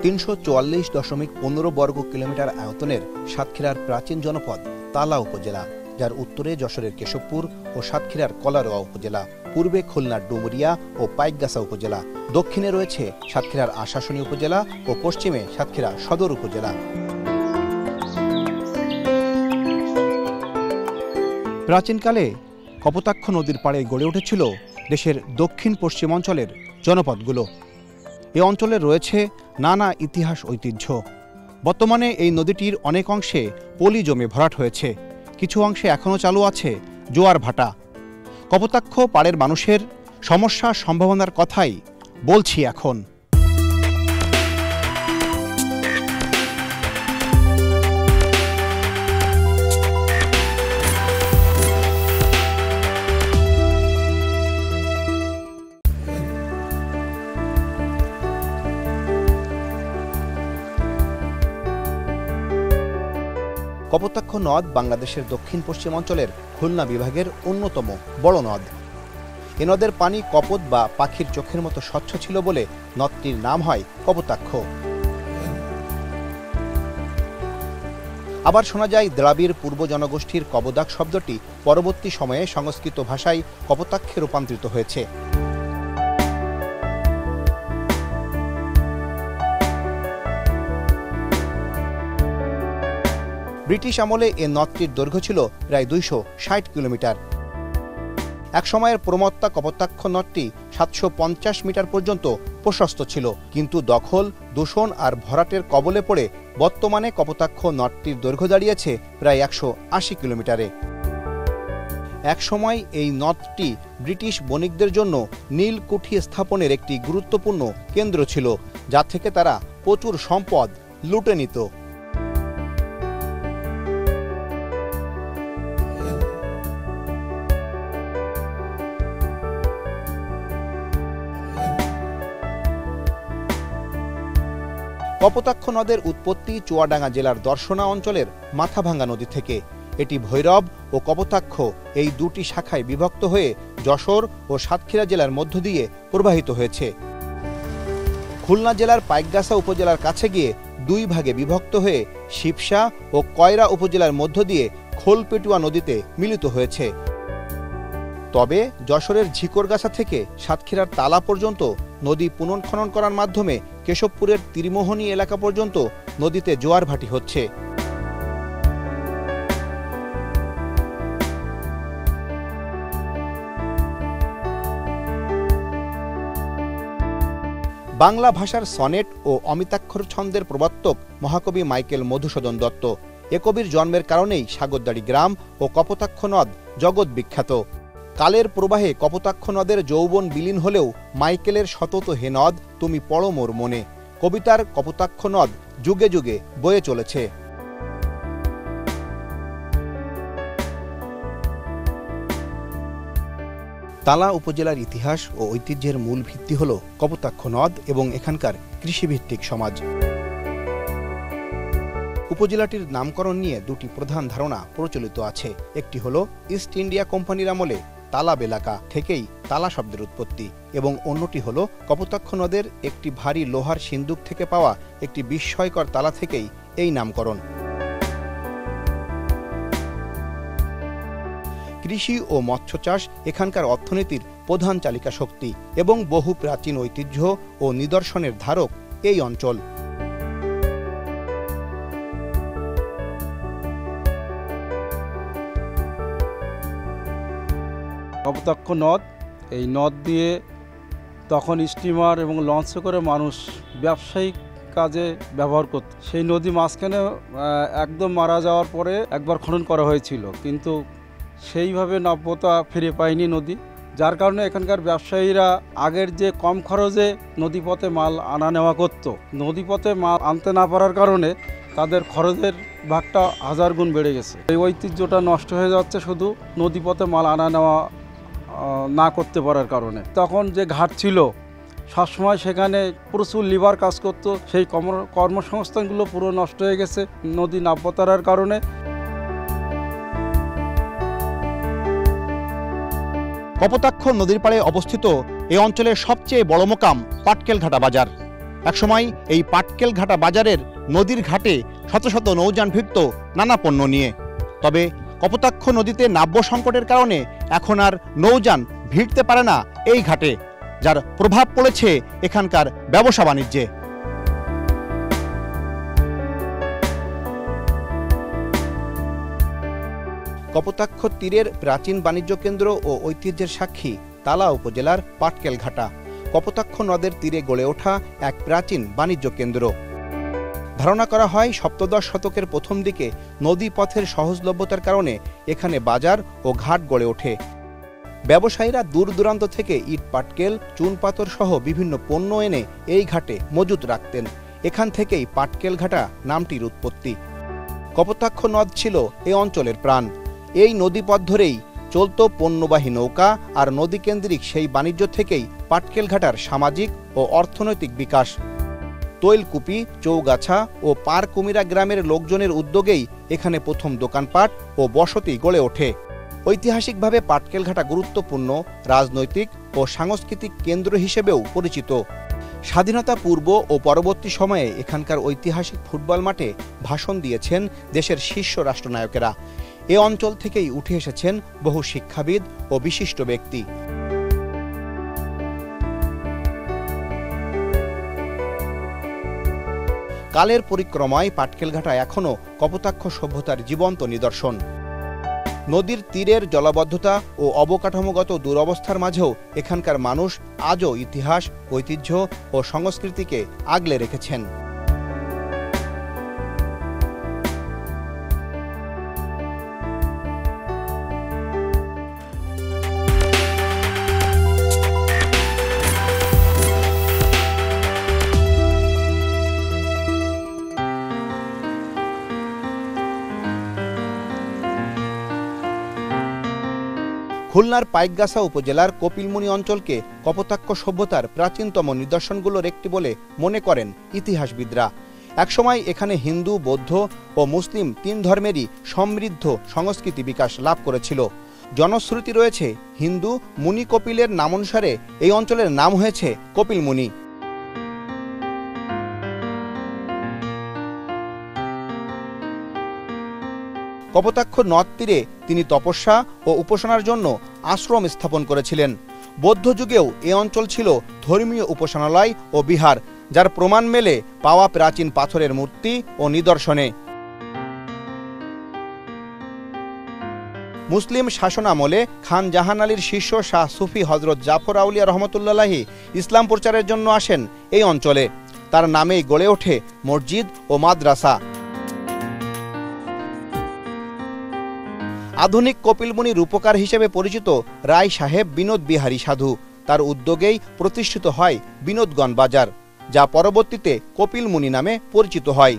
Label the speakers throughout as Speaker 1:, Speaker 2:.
Speaker 1: 344.15 বর্গ কিলোমিটার আয়তনের সাতক্ষীরার প্রাচীন জনপদ তালা উপজেলা, যার উত্তরে যশোরের কেশবপুর ও সাতক্ষীরার কলারোয়া উপজেলা, পূর্বে খুলনার ডুমুরিয়া ও পাইকগাছা উপজেলা, দক্ষিণে রয়েছে সাতক্ষীরার আশাশুনি উপজেলা ও পশ্চিমে সাতক্ষীরা সদর উপজেলা। প্রাচীনকালে কপোতাক্ষ নদীর পাড়ে গড়ে উঠেছিল দেশের দক্ষিণ পশ্চিম অঞ্চলের জনপদগুলো। এ অঞ্চলে রয়েছে নানা ইতিহাস ঐতিহ্য। বর্তমানে এই নদীটির অনেক অংশে পলি জমে ভরাট হয়েছে, কিছু অংশে এখনও চালু আছে জোয়ার ভাটা। কপোতাক্ষ পাড়ের মানুষের সমস্যা সম্ভাবনার কথাই বলছি এখন। কপোতাক্ষ নদ বাংলাদেশের দক্ষিণ পশ্চিম অঞ্চলের খুলনা বিভাগের অন্যতম বড় নদ। এ নদের পানি কপোত বা পাখির চোখের মতো স্বচ্ছ ছিল বলে নদটির নাম হয় কপোতাক্ষ। আবার শোনা যায় দ্রাবিড় পূর্ব জনগোষ্ঠীর কবদাক শব্দটি পরবর্তী সময়ে সংস্কৃত ভাষায় কপোতাক্ষে রূপান্তরিত হয়েছে। ব্রিটিশ আমলে এ নদটির দৈর্ঘ্য ছিল প্রায় 260 কিলোমিটার। এক সময়ের প্রমত্তা কপোতাক্ষ নদটি 750 মিটার পর্যন্ত প্রশস্ত ছিল, কিন্তু দখল, দূষণ আর ভরাটের কবলে পড়ে বর্তমানে কপোতাক্ষ নদটির দৈর্ঘ্য দাঁড়িয়েছে প্রায় 180 কিলোমিটারে। এক সময় এই নদটি ব্রিটিশ বণিকদের জন্য নীলকুঠি স্থাপনের একটি গুরুত্বপূর্ণ কেন্দ্র ছিল, যা থেকে তারা প্রচুর সম্পদ লুটে নিত। কপোতাক্ষ নদের উৎপত্তি চুয়াডাঙ্গা জেলার দর্শনা অঞ্চলের মাথাভাঙ্গা নদী থেকে। এটি ভৈরব ও কপোতাক্ষ এই দুটি শাখায় বিভক্ত হয়ে যশোর ও সাতক্ষীরা জেলার মধ্য দিয়ে প্রবাহিত হয়েছে। খুলনা জেলার পাইকগাছা উপজেলার কাছে গিয়ে দুই ভাগে বিভক্ত হয়ে শিবসা ও কয়রা উপজেলার মধ্য দিয়ে খোলপেটুয়া নদীতে মিলিত হয়েছে। তবে যশোরের ঝিকরগাছা থেকে সাতক্ষীরার তালা পর্যন্ত নদী পুনঃখনন করার মাধ্যমে কেশবপুরের ত্রিমোহনী এলাকা পর্যন্ত নদীতে জোয়ার ভাটি হচ্ছে। বাংলা ভাষার সনেট ও অমিতাক্ষর ছন্দের প্রবর্তক মহাকবি মাইকেল মধুসূদন দত্ত। এ কবির জন্মের কারণেই সাগরদাড়ি গ্রাম ও কপোতাক্ষ নদ জগৎ বিখ্যাত। কালের প্রবাহে কপোতাক্ষ নদের যৌবন বিলীন হলেও মাইকেলের সতত হে নদ তুমি পড়ো মোর মনে কবিতার কপোতাক্ষ নদ যুগে যুগে বয়ে চলেছে। তালা উপজেলার ইতিহাস ও ঐতিহ্যের মূল ভিত্তি হল কপোতাক্ষ নদ এবং এখানকার কৃষিভিত্তিক সমাজ। উপজেলাটির নামকরণ নিয়ে দুটি প্রধান ধারণা প্রচলিত আছে। একটি হল ইস্ট ইন্ডিয়া কোম্পানির আমলে তালাব এলাকা থেকেই তালা শব্দের উৎপত্তি, এবং অন্যটি হল কপোতাক্ষ নদের একটি ভারী লোহার সিন্দুক থেকে পাওয়া একটি বিস্ময়কর তালা থেকেই এই নামকরণ। কৃষি ও মৎস্য চাষ এখানকার অর্থনীতির প্রধান চালিকা শক্তি এবং বহু প্রাচীন ঐতিহ্য ও নিদর্শনের ধারক এই অঞ্চল।
Speaker 2: কপোতাক্ষ নদ, এই নদ দিয়ে তখন স্টিমার এবং লঞ্চে করে মানুষ ব্যবসায়িক কাজে ব্যবহার করত। সেই নদী মাঝখানে একদম মারা যাওয়ার পরে একবার খনন করা হয়েছিল, কিন্তু সেইভাবে নব্যতা ফিরে পায়নি নদী, যার কারণে এখানকার ব্যবসায়ীরা আগের যে কম খরচে নদীপথে মাল আনা নেওয়া করত, নদীপথে মাল আনতে না পারার কারণে তাদের খরচের ভাগটা 1000 গুণ বেড়ে গেছে। এই ঐতিহ্যটা নষ্ট হয়ে যাচ্ছে শুধু নদীপথে মাল আনা নেওয়া না করতে পারার কারণে। তখন যে ঘাট ছিল সবসময় সেখানে প্রচুর লিভার কাজ করত, সেই কর্মসংস্থানগুলো পুরো নষ্ট হয়ে গেছে নদী নাব্যতার কারণে।
Speaker 1: কপোতাক্ষ নদীর পাড়ে অবস্থিত এই অঞ্চলের সবচেয়ে বড় মোকাম পাটকেলঘাটা বাজার। একসময় এই পাটকেল ঘাটা বাজারের নদীর ঘাটে শত শত নৌযান ভিড়ত নানা পণ্য নিয়ে। তবে কপোতাক্ষ নদীতে নাব্য সংকটের কারণে এখন আর নৌযান ভিড়তে পারে না এই ঘাটে, যার প্রভাব পড়েছে এখানকার ব্যবসা বাণিজ্যে। কপোতাক্ষ তীরের প্রাচীন বাণিজ্য কেন্দ্র ও ঐতিহ্যের সাক্ষী তালা উপজেলার পাটকেল ঘাটা কপোতাক্ষ নদের তীরে গড়ে ওঠা এক প্রাচীন বাণিজ্য কেন্দ্র। ধারণা করা হয় সপ্তদশ শতকের প্রথম দিকে নদী পথের সহজলভ্যতার কারণে এখানে বাজার ও ঘাট গড়ে ওঠে। ব্যবসায়ীরা দূর দূরান্ত থেকে ইট পাটকেল চুন পাথর সহ বিভিন্ন পণ্য এনে এই ঘাটে মজুত রাখতেন। এখান থেকেই পাটকেল ঘাটা নামটির উৎপত্তি। কপোতাক্ষ নদ ছিল এ অঞ্চলের প্রাণ। এই নদীপথ ধরেই চলত পণ্যবাহী নৌকা, আর নদীকেন্দ্রিক সেই বাণিজ্য থেকেই পাটকেল ঘাটার সামাজিক ও অর্থনৈতিক বিকাশ। তৈলকুপি, চৌগাছা ও পারকুমিরা গ্রামের লোকজনের উদ্যোগেই এখানে প্রথম দোকানপাট ও বসতি গড়ে ওঠে। ঐতিহাসিকভাবে পাটকেল ঘাটা গুরুত্বপূর্ণ রাজনৈতিক ও সাংস্কৃতিক কেন্দ্র হিসেবেও পরিচিত। স্বাধীনতা পূর্ব ও পরবর্তী সময়ে এখানকার ঐতিহাসিক ফুটবল মাঠে ভাষণ দিয়েছেন দেশের শীর্ষ রাষ্ট্রনায়কেরা। এ অঞ্চল থেকেই উঠে এসেছেন বহু শিক্ষাবিদ ও বিশিষ্ট ব্যক্তি। কালের পরিক্রমায় পাটকেল ঘাটা এখনও কপোতাক্ষ সভ্যতার জীবন্ত নিদর্শন। নদীর তীরের জলাবদ্ধতা ও অবকাঠামোগত দুরবস্থার মাঝেও এখানকার মানুষ আজও ইতিহাস, ঐতিহ্য ও সংস্কৃতিকে আগলে রেখেছেন। খুলনার পাইকগাছা উপজেলার কপিলমুনি অঞ্চলকে কপোতাক্ষ সভ্যতার প্রাচীনতম নিদর্শনগুলোর একটি বলে মনে করেন ইতিহাসবিদরা। একসময় এখানে হিন্দু, বৌদ্ধ ও মুসলিম তিন ধর্মেরই সমৃদ্ধ সংস্কৃতি বিকাশ লাভ করেছিল। জনশ্রুতি রয়েছে হিন্দু মুনি কপিলের নামানুসারে এই অঞ্চলের নাম হয়েছে কপিলমুনি। কপোতাক্ষ নদ তীরে তিনি তপস্যা ও উপাসনার জন্য আশ্রম স্থাপন করেছিলেন। বৌদ্ধ যুগেও এ অঞ্চল ছিল ধর্মীয় উপাসনালয় ও বিহার, যার প্রমাণ মেলে পাওয়া প্রাচীন পাথরের মূর্তি ও নিদর্শনে। মুসলিম শাসনামলে খান জাহান আলীর শিষ্য শাহ সুফি হজরত জাফর আউলিয়া রহমতুল্লাহি ইসলাম প্রচারের জন্য আসেন এই অঞ্চলে। তার নামেই গড়ে ওঠে মসজিদ ও মাদ্রাসা। আধুনিক কপিলমুনি রূপকার হিসেবে পরিচিত রায় সাহেব বিনোদ বিহারী সাধু, তার উদ্যোগেই প্রতিষ্ঠিত হয় বিনোদগণ বাজার, যা পরবর্তীতে কপিলমুনি নামে পরিচিত হয়।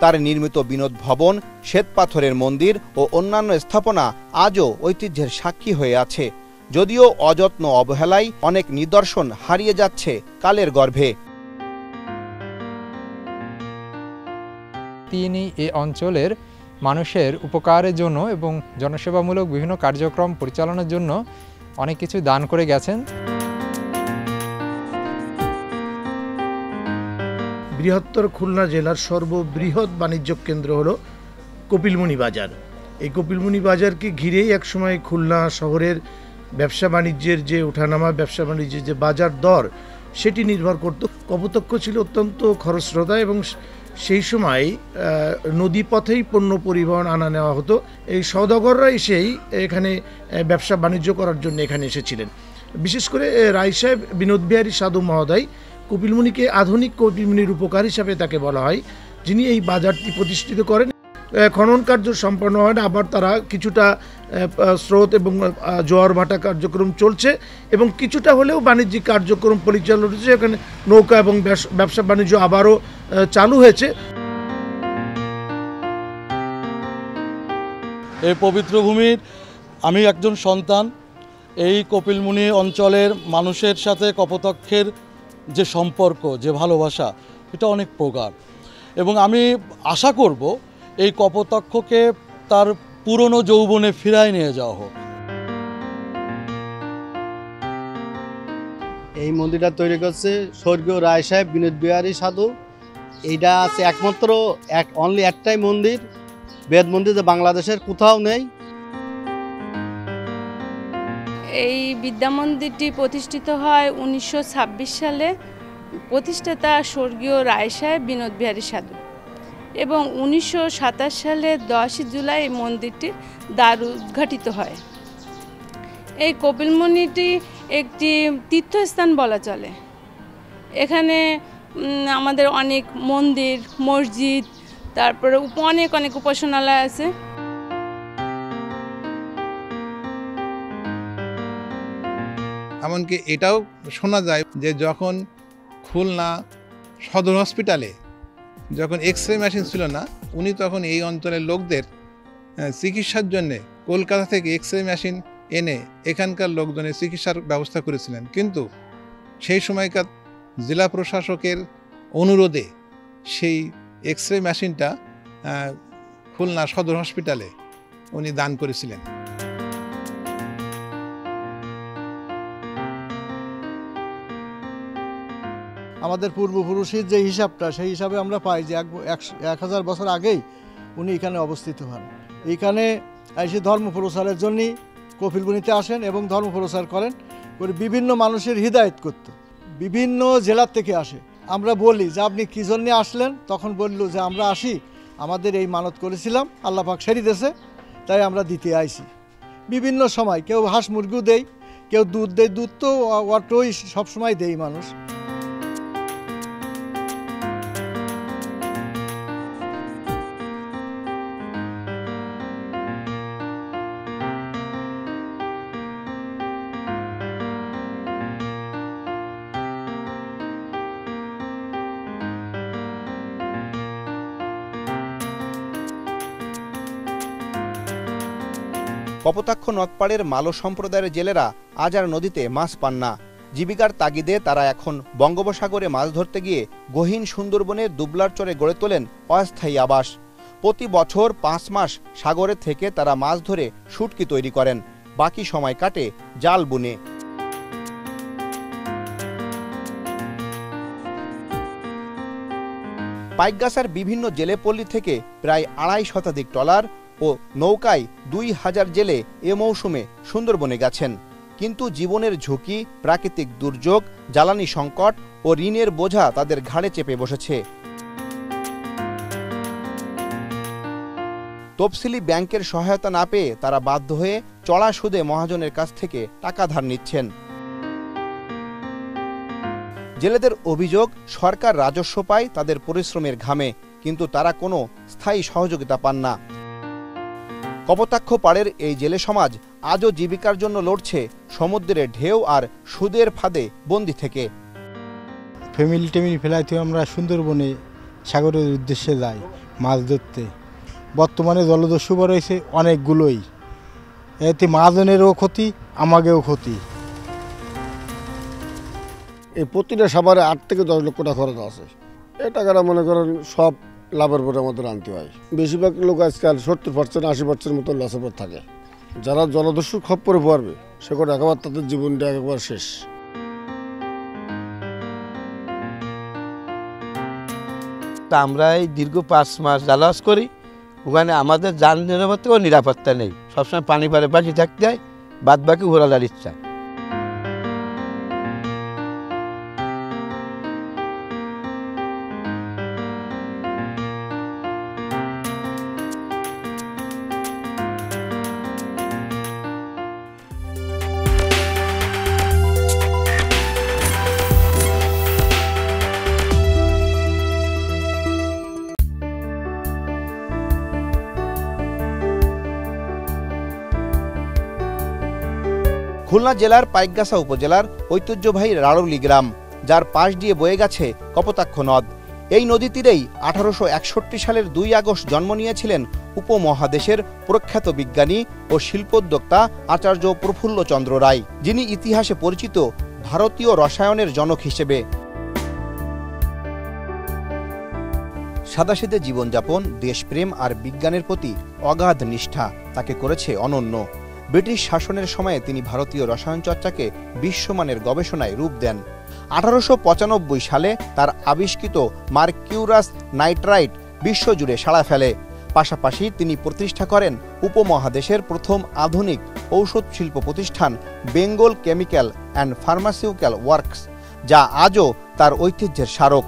Speaker 1: তার নির্মিত বিনোদ ভবন, শ্বেতপাথরের মন্দির ও অন্যান্য স্থাপনা আজও ঐতিহ্যের সাক্ষী হয়ে আছে। যদিও অযত্ন অবহেলায় অনেক নিদর্শন হারিয়ে যাচ্ছে কালের গর্ভে।
Speaker 3: তিনি এই অঞ্চলের মানুষের উপকারের জন্য এবং জনসেবামূলক বিভিন্ন কার্যক্রম পরিচালনার জন্য অনেক কিছু দান করে গেছেন।
Speaker 4: বৃহত্তর খুলনা জেলার সর্ববৃহৎ বাণিজ্য কেন্দ্র হলো কপিলমুনি বাজার। এই কপিলমুনি বাজারকে ঘিরেই একসময় খুলনা শহরের ব্যবসা বাণিজ্যের যে ওঠানামা, ব্যবসা বাণিজ্যের যে বাজার দর, সেটি নির্ভর করত। কপোতাক্ষ ছিল অত্যন্ত খরস্রোতা এবং সেই সময় নদী পথেই পণ্য পরিবহন আনা নেওয়া হতো। এই সওদাগররা এসেই এখানে ব্যবসা বাণিজ্য করার জন্য এখানে এসেছিলেন। বিশেষ করে রায় সাহেব বিনোদ বিহারী সাধু মহোদয় কপিলমুনিকে আধুনিক কপিলমুনির উপকার হিসাবে তাকে বলা হয়, যিনি এই বাজারটি প্রতিষ্ঠিত করেন। খনন কার্য সম্পন্ন হয় না, আবার তারা কিছুটা স্রোত এবং জোয়ার ভাটা কার্যক্রম চলছে এবং কিছুটা হলেও বাণিজ্যিক কার্যক্রম পরিচালনা হচ্ছে। এখানে নৌকা এবং ব্যবসা বাণিজ্য আবারও চালু হয়েছে।
Speaker 2: এই পবিত্র ভূমির আমি একজন সন্তান। এই কপিলমুনি অঞ্চলের মানুষের সাথে কপোতাক্ষের যে সম্পর্ক, যে ভালোবাসা, এটা অনেক প্রগাঢ় এবং আমি আশা করব এই কপোতাক্ষকে তার পুরনো যৌবনে ফিরায় নিয়ে যাওয়া হোক।
Speaker 5: এই মন্দিরটা তৈরি করছে স্বর্গীয় রায় সাহেব বিনোদ বিহারী সাধু। এইটা আছে একমাত্র অনলি একটাই মন্দির, বেদ মন্দির, যে বাংলাদেশের কোথাও নেই।
Speaker 6: এই বিদ্যা মন্দিরটি প্রতিষ্ঠিত হয় 1926 সালে। প্রতিষ্ঠাতা স্বর্গীয় রায় সাহেব বিনোদ বিহারী সাধু এবং 1927 সালে 10 জুলাই এই মন্দিরটির দ্বার উদ্ঘাটিত হয়। এই কপিলমুনিটি একটি তীর্থস্থান বলা চলে। এখানে আমাদের অনেক মন্দির, মসজিদ, তারপরে অনেক উপাসনালয় আছে।
Speaker 7: এমনকি এটাও শোনা যায় যে যখন খুলনা সদর হসপিটালে যখন এক্স-রে মেশিন ছিল না, উনি তখন এই অঞ্চলের লোকদের চিকিৎসার জন্যে কলকাতা থেকে এক্স-রে মেশিন এনে এখানকার লোকজনের চিকিৎসার ব্যবস্থা করেছিলেন। কিন্তু সেই সময়কার জেলা প্রশাসকের অনুরোধে সেই এক্স-রে মেশিনটা খুলনা সদর হসপিটালে উনি দান করেছিলেন।
Speaker 8: আমাদের পূর্বপুরুষের যে হিসাবটা, সেই হিসাবে আমরা পাই যে 1000 বছর আগেই উনি এখানে অবস্থিত হন। এইখানে এসে ধর্ম প্রচারের জন্যই কপিলমুনিতে আসেন এবং ধর্ম প্রচার করেন, করে বিভিন্ন মানুষের হিদায়ত করত। বিভিন্ন জেলার থেকে আসে। আমরা বলি যে আপনি কী জন্যে আসলেন, তখন বলল যে আমরা আসি, আমাদের এই মানত করেছিলাম, আল্লাহ পাক সেরে দিয়েছে, তাই আমরা দিতে আইছি। বিভিন্ন সময় কেউ হাঁস মুরগিও দেয়, কেউ দুধ দেয়। দুধ তো অটোই সবসময় দেয় মানুষ।
Speaker 1: কপোতাক্ষ নদপাড়ের মালো সম্প্রদায়ের জেলেরা আজ আর নদীতে মাছ পান না। জীবিকার তাগিদে তারা এখন বঙ্গোপসাগরে মাছ ধরতে গিয়ে গহীন সুন্দরবনের দুবলার চরে গড়ে তোলেন অস্থায়ী আবাস। প্রতি বছর 5 মাস সাগরে থেকে তারা মাছ ধরে শুটকি তৈরি করেন, বাকি সময় কাটে জাল বুনে। পাইকগাছার বিভিন্ন জেলেপল্লী থেকে প্রায় 2.5 শতাধিক ট্রলার ও নৌকায় 2000 জেলে এ মৌসুমে সুন্দরবনে গেছেন। কিন্তু জীবনের ঝুঁকি, প্রাকৃতিক দুর্যোগ, জ্বালানি সংকট ও ঋণের বোঝা তাদের ঘাড়ে চেপে বসেছে। তফসিলি ব্যাংকের সহায়তা না পেয়ে তারা বাধ্য হয়ে চড়া সুদে মহাজনের কাছ থেকে টাকা ধার নিচ্ছেন। জেলেদের অভিযোগ, সরকার রাজস্ব পায় তাদের পরিশ্রমের ঘামে, কিন্তু তারা কোনো স্থায়ী সহযোগিতা পান না। কপোতাক্ষ পাড়ের এই জেলে সমাজ আজও জীবিকার জন্য লড়ছে সমুদ্রের ঢেউ আর সুদের ফাঁদে বন্দি থেকে।
Speaker 9: ফ্যামিলি ফেলাইতে আমরা সুন্দরবনে সাগরের উদ্দেশ্যে যাই মাছ ধরতে। বর্তমানে জলদস্যু রয়েছে অনেকগুলোই, এতে মহাজনেরও ক্ষতি, আমাকেও ক্ষতি।
Speaker 10: এই প্রতিটা সাবারে 8 থেকে 10 লক্ষ টাকা খরচ আছে। এই টাকাটা মনে করেন সব লাভের পরে আমাদের আনতে হয়। বেশিরভাগ লোক আজকাল 70% 80% মতো লসের পর থাকে। যারা জলদস্যুর খপ্পরে পড়বে সে করে একেবারে তাদের জীবনটা একবার শেষ।
Speaker 11: তা আমরা এই দীর্ঘ 5 মাস জালাস করি, ওখানে আমাদের যান নিরাপত্তা ও নিরাপত্তা নেই। সবসময় পানি পারে বাঁচি থাকতে হয়, বাদ বাকি ঘোরালার ইচ্ছা।
Speaker 1: খুলনা জেলার পাইকগাছা উপজেলার ঐতিহ্যবাহী রাড়ৌলি গ্রাম, যার পাশ দিয়ে বয়ে গেছে কপোতাক্ষ নদ। এই নদী তীরেই 1861 সালের 2 আগস্ট জন্ম নিয়েছিলেন উপমহাদেশের প্রখ্যাত বিজ্ঞানী ও শিল্পোদ্যোক্তা আচার্য প্রফুল্লচন্দ্র রায়, যিনি ইতিহাসে পরিচিত ভারতীয় রসায়নের জনক হিসেবে। সাদাসিধে জীবনযাপন, দেশপ্রেম আর বিজ্ঞানের প্রতি অগাধ নিষ্ঠা তাকে করেছে অনন্য। ব্রিটিশ শাসনের সময়ে তিনি ভারতীয় রসায়ন চর্চাকে বিশ্বমানের গবেষণায় রূপ দেন। 1895 সালে তার আবিষ্কৃত মার্কিউরাস নাইট্রাইট বিশ্বজুড়ে সাড়া ফেলে। পাশাপাশি তিনি প্রতিষ্ঠা করেন উপমহাদেশের প্রথম আধুনিক ঔষধ শিল্প প্রতিষ্ঠান Bengal chemical and pharmaceutical works, যা আজও তার ঐতিহ্যের স্মারক।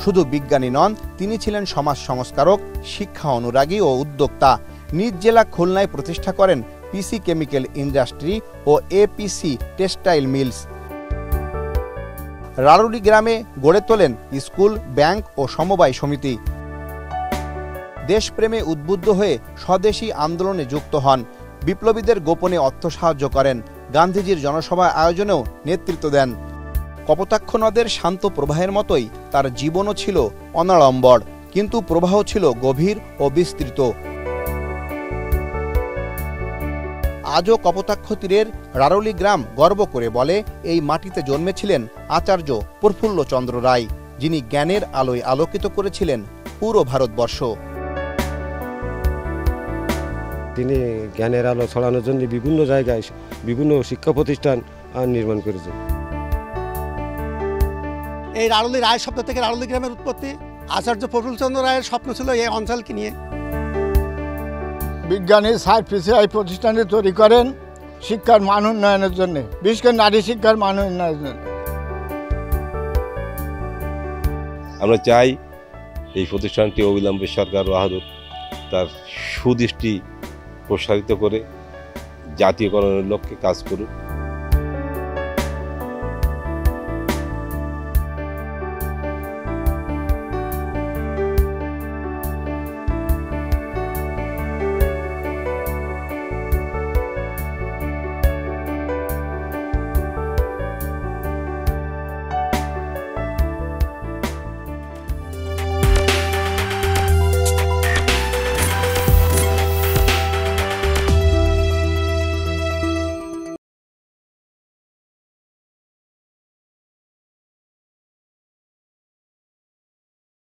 Speaker 1: শুধু বিজ্ঞানী নন, তিনি ছিলেন সমাজ সংস্কারক, শিক্ষা অনুরাগী ও উদ্যোক্তা। নিজ জেলা খুলনায় প্রতিষ্ঠা করেন পিসি কেমিক্যাল ইন্ডাস্ট্রি ও এপিসি টেক্সটাইল মিলস। রারুলি গ্রামে গড়ে তোলেন স্কুল, ব্যাংক ও সমবায় সমিতি। দেশপ্রেমে উদ্বুদ্ধ হয়ে স্বদেশী আন্দোলনে যুক্ত হন, বিপ্লবীদের গোপনে অর্থ সাহায্য করেন, গান্ধীজির জনসভা আয়োজনেও নেতৃত্ব দেন। কপোতাক্ষ নদের শান্ত প্রবাহের মতোই তার জীবনও ছিল অনাড়ম্বর, কিন্তু প্রবাহ ছিল গভীর ও বিস্তৃত। আজও কপোতাক্ষ তীরের রারুলি গ্রাম গর্ব করে বলে, এই মাটিতে জন্মেছিলেন আচার্য প্রফুল্লচন্দ্র রায়, যিনি জ্ঞানের আলোয় আলোকিত করেছিলেন পুরো ভারতবর্ষ।
Speaker 12: তিনি জ্ঞানের আলো ছড়ানোর জন্য বিভিন্ন জায়গায় বিভিন্ন শিক্ষা প্রতিষ্ঠান নির্মাণ করেছেন।
Speaker 13: এই রারুলি রায় শব্দ থেকে রারুলি গ্রামের উৎপত্তি। আচার্য প্রফুল্লচন্দ্র রায়ের স্বপ্ন ছিল এই অঞ্চলকে নিয়ে।
Speaker 9: বিজ্ঞানী সাইফিসিআই প্রতিষ্ঠানে তৈরি করেন শিক্ষার মান উন্নয়নের জন্য, বিশেষ করে নারী শিক্ষার মান উন্নয়নের জন্য।
Speaker 14: আমরা চাই এই প্রতিষ্ঠানটি অবিলম্বে সরকার বাহাদুর তার সুদৃষ্টি প্রসারিত করে জাতীয়করণের লক্ষ্যে কাজ করুক।